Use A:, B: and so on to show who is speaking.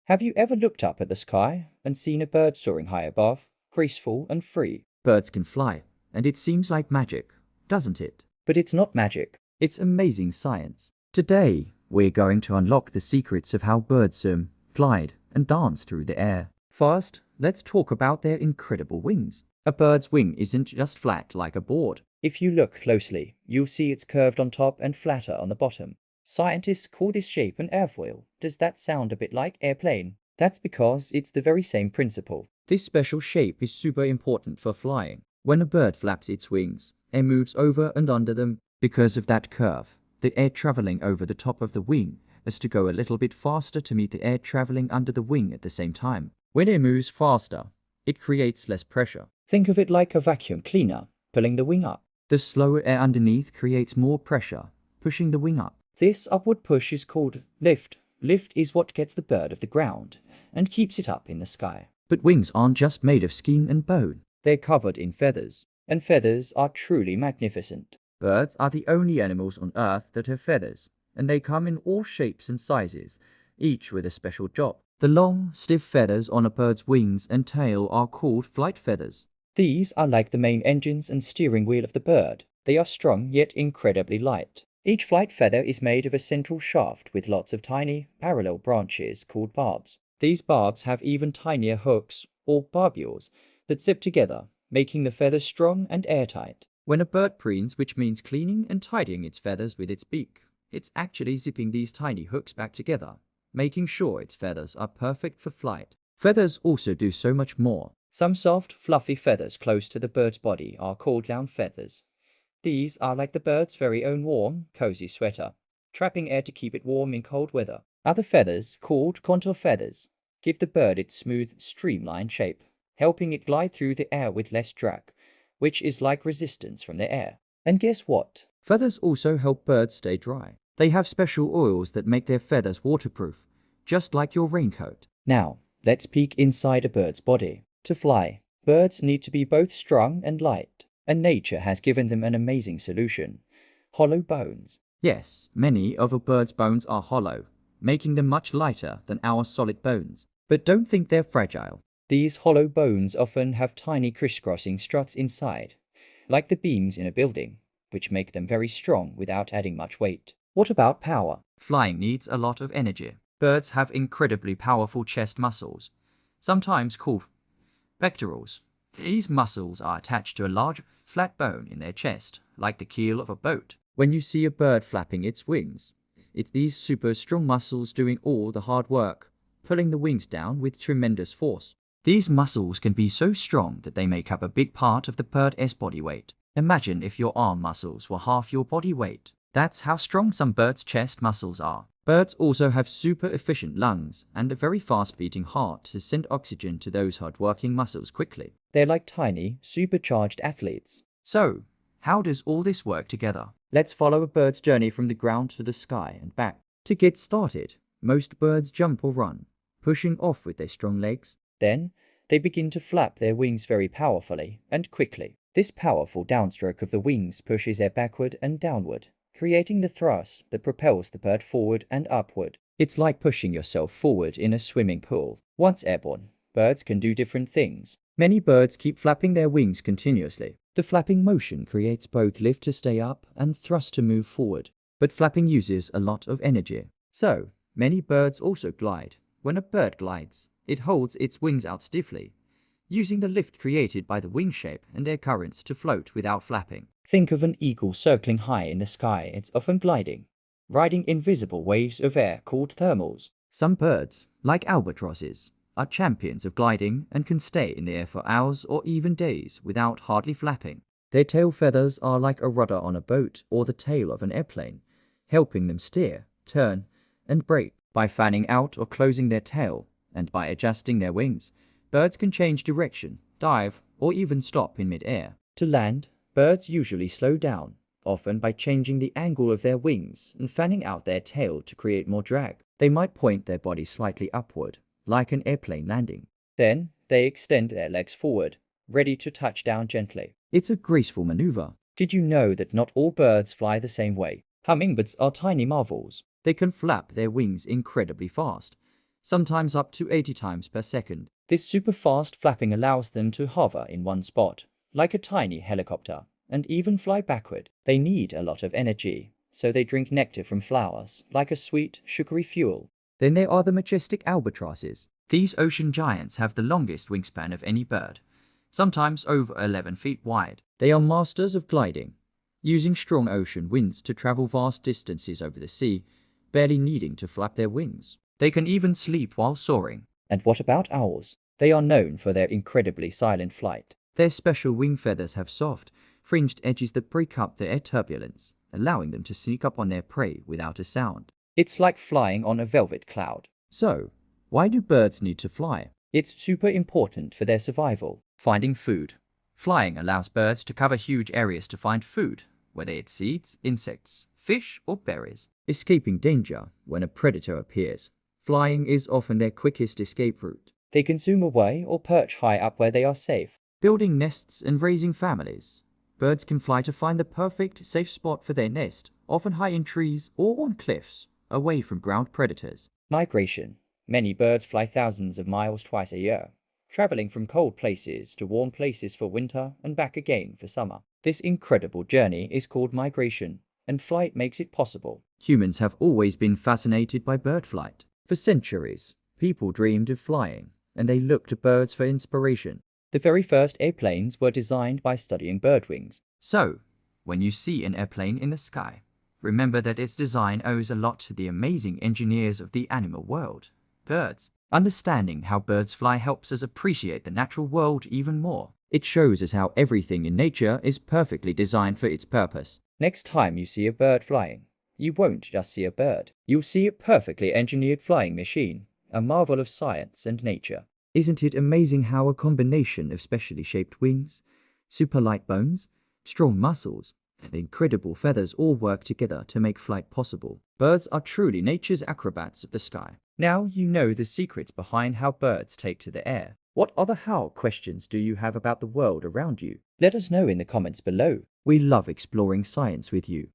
A: Have you ever looked up at the sky and seen a bird soaring high above, graceful and free? Birds can fly, and it seems like magic, doesn't it? But it's not magic. It's amazing science. Today, we're going to unlock the secrets of how birds swim, glide, and dance through the air. First, let's talk about their incredible wings. A bird's wing isn't just flat like a board. If you look closely, you'll see it's curved on top and flatter on the bottom. Scientists call this shape an airfoil. Does that sound a bit like airplane? That's because it's the very same principle. This special shape is super important for flying. When a bird flaps its wings, air moves over and under them. Because of that curve, the air traveling over the top of the wing has to go a little bit faster to meet the air traveling under the wing at the same time. When air moves faster, it creates less pressure. Think of it like a vacuum cleaner pulling the wing up. The slower air underneath creates more pressure, pushing the wing up. This upward push is called lift. Lift is what gets the bird off the ground and keeps it up in the sky. But wings aren't just made of skin and bone. They're covered in feathers, and feathers are truly magnificent. Birds are the only animals on Earth that have feathers, and they come in all shapes and sizes, each with a special job. The long, stiff feathers on a bird's wings and tail are called flight feathers. These are like the main engines and steering wheel of the bird. They are strong yet incredibly light. Each flight feather is made of a central shaft with lots of tiny, parallel branches called barbs. These barbs have even tinier hooks, or barbules, that zip together, making the feathers strong and airtight. When a bird preens, which means cleaning and tidying its feathers with its beak, it's actually zipping these tiny hooks back together, making sure its feathers are perfect for flight. Feathers also do so much more. Some soft, fluffy feathers close to the bird's body are called down feathers. These are like the bird's very own warm, cozy sweater, trapping air to keep it warm in cold weather. Other feathers, called contour feathers, give the bird its smooth, streamlined shape, helping it glide through the air with less drag, which is like resistance from the air. And guess what? Feathers also help birds stay dry. They have special oils that make their feathers waterproof, just like your raincoat. Now, let's peek inside a bird's body. To fly, birds need to be both strong and light. And nature has given them an amazing solution: hollow bones. Yes, many of a bird's bones are hollow, making them much lighter than our solid bones. But don't think they're fragile. These hollow bones often have tiny crisscrossing struts inside, like the beams in a building, which make them very strong without adding much weight. What about power? Flying needs a lot of energy. Birds have incredibly powerful chest muscles, sometimes called pectorals. These muscles are attached to a large, flat bone in their chest, like the keel of a boat. When you see a bird flapping its wings, it's these super strong muscles doing all the hard work, pulling the wings down with tremendous force. These muscles can be so strong that they make up a big part of the bird's body weight. Imagine if your arm muscles were half your body weight. That's how strong some birds' chest muscles are. Birds also have super efficient lungs and a very fast beating heart to send oxygen to those hard-working muscles quickly. They're like tiny, supercharged athletes. So, how does all this work together? Let's follow a bird's journey from the ground to the sky and back. To get started, most birds jump or run, pushing off with their strong legs. Then, they begin to flap their wings very powerfully and quickly. This powerful downstroke of the wings pushes air backward and downward, creating the thrust that propels the bird forward and upward. It's like pushing yourself forward in a swimming pool. Once airborne, birds can do different things. Many birds keep flapping their wings continuously. The flapping motion creates both lift to stay up and thrust to move forward. But flapping uses a lot of energy. So, many birds also glide. When a bird glides, it holds its wings out stiffly, using the lift created by the wing shape and air currents to float without flapping. Think of an eagle circling high in the sky. It's often gliding, riding invisible waves of air called thermals. Some birds, like albatrosses, are champions of gliding and can stay in the air for hours or even days without hardly flapping. Their tail feathers are like a rudder on a boat or the tail of an airplane, helping them steer, turn, and brake. By fanning out or closing their tail, and by adjusting their wings, birds can change direction, dive, or even stop in mid-air. To land, birds usually slow down, often by changing the angle of their wings and fanning out their tail to create more drag. They might point their body slightly upward, like an airplane landing. Then, they extend their legs forward, ready to touch down gently. It's a graceful maneuver. Did you know that not all birds fly the same way? Hummingbirds are tiny marvels. They can flap their wings incredibly fast, sometimes up to 80 times per second. This super fast flapping allows them to hover in one spot, like a tiny helicopter, and even fly backward. They need a lot of energy, so they drink nectar from flowers, like a sweet, sugary fuel. Then there are the majestic albatrosses. These ocean giants have the longest wingspan of any bird, sometimes over 11 feet wide. They are masters of gliding, using strong ocean winds to travel vast distances over the sea, barely needing to flap their wings. They can even sleep while soaring. And what about owls? They are known for their incredibly silent flight. Their special wing feathers have soft, fringed edges that break up the air turbulence, allowing them to sneak up on their prey without a sound. It's like flying on a velvet cloud. So, why do birds need to fly? It's super important for their survival. Finding food. Flying allows birds to cover huge areas to find food, whether it's seeds, insects, fish, or berries. Escaping danger when a predator appears. Flying is often their quickest escape route. They can zoom away or perch high up where they are safe. Building nests and raising families. Birds can fly to find the perfect, safe spot for their nest, often high in trees or on cliffs, away from ground predators. Migration. Many birds fly thousands of miles twice a year, traveling from cold places to warm places for winter and back again for summer. This incredible journey is called migration, and flight makes it possible. Humans have always been fascinated by bird flight. For centuries, people dreamed of flying, and they looked to birds for inspiration. The very first airplanes were designed by studying bird wings. So, when you see an airplane in the sky, remember that its design owes a lot to the amazing engineers of the animal world, birds. Understanding how birds fly helps us appreciate the natural world even more. It shows us how everything in nature is perfectly designed for its purpose. Next time you see a bird flying, you won't just see a bird. You'll see a perfectly engineered flying machine, a marvel of science and nature. Isn't it amazing how a combination of specially shaped wings, super light bones, strong muscles, and incredible feathers all work together to make flight possible? Birds are truly nature's acrobats of the sky. Now you know the secrets behind how birds take to the air. What other how questions do you have about the world around you? Let us know in the comments below. We love exploring science with you.